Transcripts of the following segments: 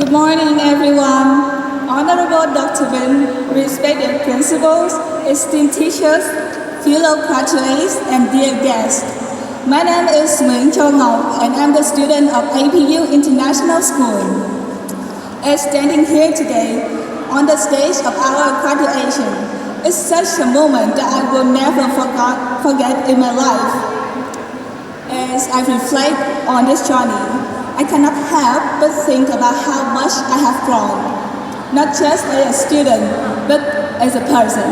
Good morning, everyone. Honorable Dr. Nguyen, respected principals, esteemed teachers, fellow graduates, and dear guests. My name is Nguyen Chau, and I'm the student of APU International School. As standing here today on the stage of our graduation, it's such a moment that I will never forget in my life. As I reflect on this journey, I cannot help but think about how much I have grown, not just as a student, but as a person.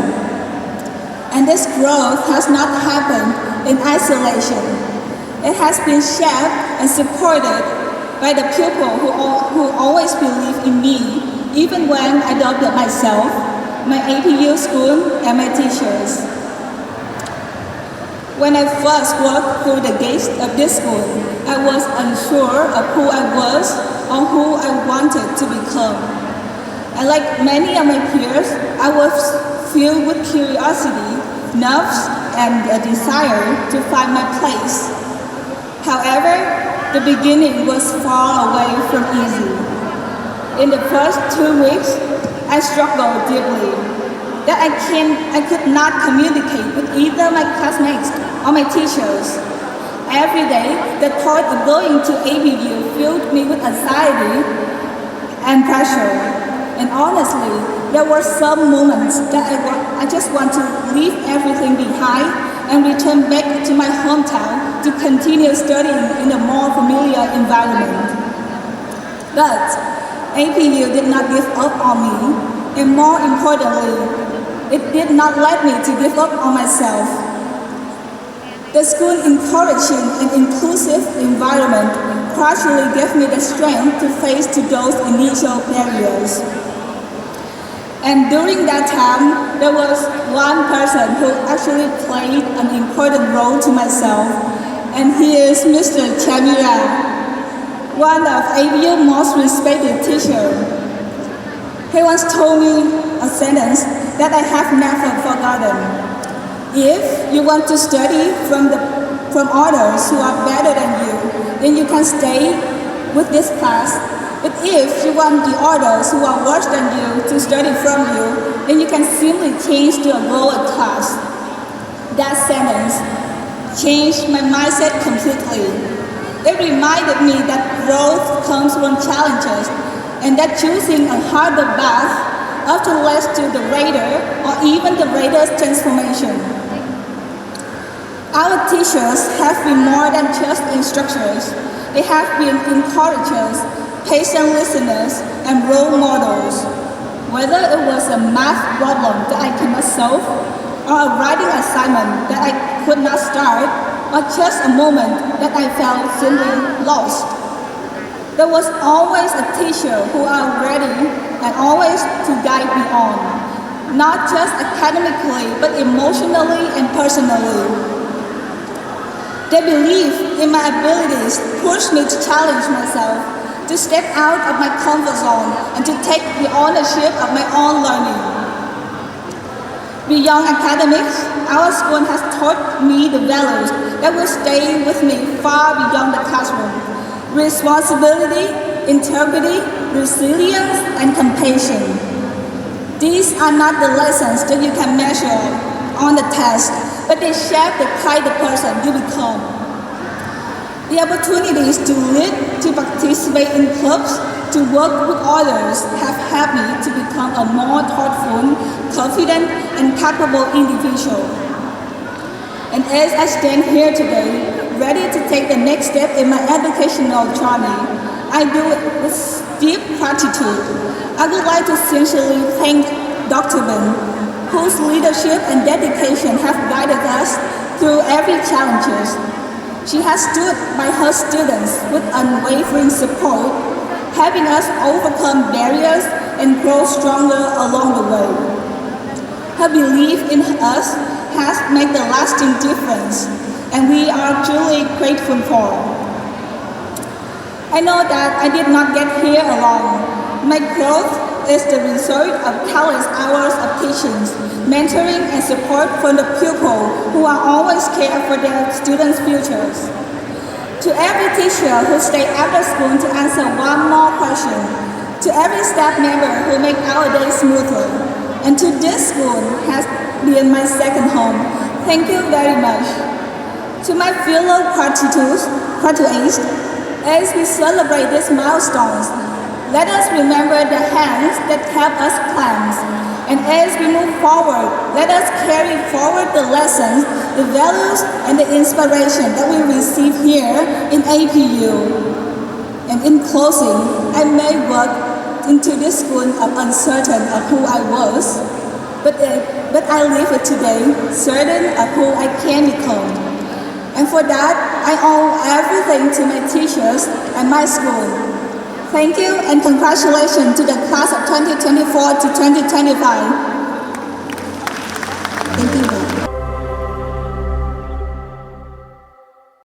And this growth has not happened in isolation. It has been shaped and supported by the people who always believed in me, even when I doubted myself, my APU school, and my teachers. When I first walked through the gates of this school, I was unsure of who I was or who I wanted to become. And like many of my peers, I was filled with curiosity, nerves, and a desire to find my place. However, the beginning was far away from easy. In the first 2 weeks, I struggled deeply, that I could not communicate with either my classmates or my teachers. Every day, the thought of going to APU filled me with anxiety and pressure. And honestly, there were some moments that I just want to leave everything behind and return back to my hometown to continue studying in a more familiar environment. But APU did not give up on me, and more importantly, it did not let me to give up on myself. The school's encouraging and inclusive environment gradually gave me the strength to face those initial barriers. And during that time, there was one person who actually played an important role to myself, and he is Mr. Chau, one of APU's most respected teachers. He once told me a sentence that I have never forgotten. If you want to study from others who are better than you, then you can stay with this class. But if you want the others who are worse than you to study from you, then you can simply change to a lower class. That sentence changed my mindset completely. It reminded me that growth comes from challenges, and that choosing a harder path often leads to the greater or even the greatest transformation. Our teachers have been more than just instructors. They have been encouragers, patient listeners, and role models. Whether it was a math problem that I cannot solve, or a writing assignment that I could not start, or just a moment that I felt simply lost, there was always a teacher who are ready and always to guide me on, not just academically, but emotionally and personally. Their belief in my abilities pushed me to challenge myself, to step out of my comfort zone, and to take the ownership of my own learning. Beyond academics, our school has taught me the values that will stay with me far beyond the classroom: responsibility, integrity, resilience, and compassion. These are not the lessons that you can measure on the test, but they shape the kind of person you become. The opportunities to lead, to participate in clubs, to work with others have helped me to become a more thoughtful, confident, and capable individual. And as I stand here today, ready to take the next step in my educational journey, I do it with deep gratitude. I would like to sincerely thank Dr. Nguyen, whose leadership and dedication have guided us through every challenge. She has stood by her students with unwavering support, helping us overcome barriers and grow stronger along the way. Her belief in us has made a lasting difference, and we are truly grateful for. I know that I did not get here alone. My growth is the result of countless hours of teaching, mentoring, and support from the pupils who are always care for their students' futures. To every teacher who stayed after school to answer one more question, to to every staff member who make our day smoother, and to this school has been my second home. Thank you very much. To my fellow graduates, as we celebrate these milestones, let us remember the hands that help us climb. And as we move forward, let us carry forward the lessons, the values, and the inspiration that we receive here in APU. And in closing, I may walk into this school uncertain of who I was, but I leave it today certain of who I can become. And for that, I owe everything to my teachers and my school. Thank you and congratulations to the class of 2024 to 2025.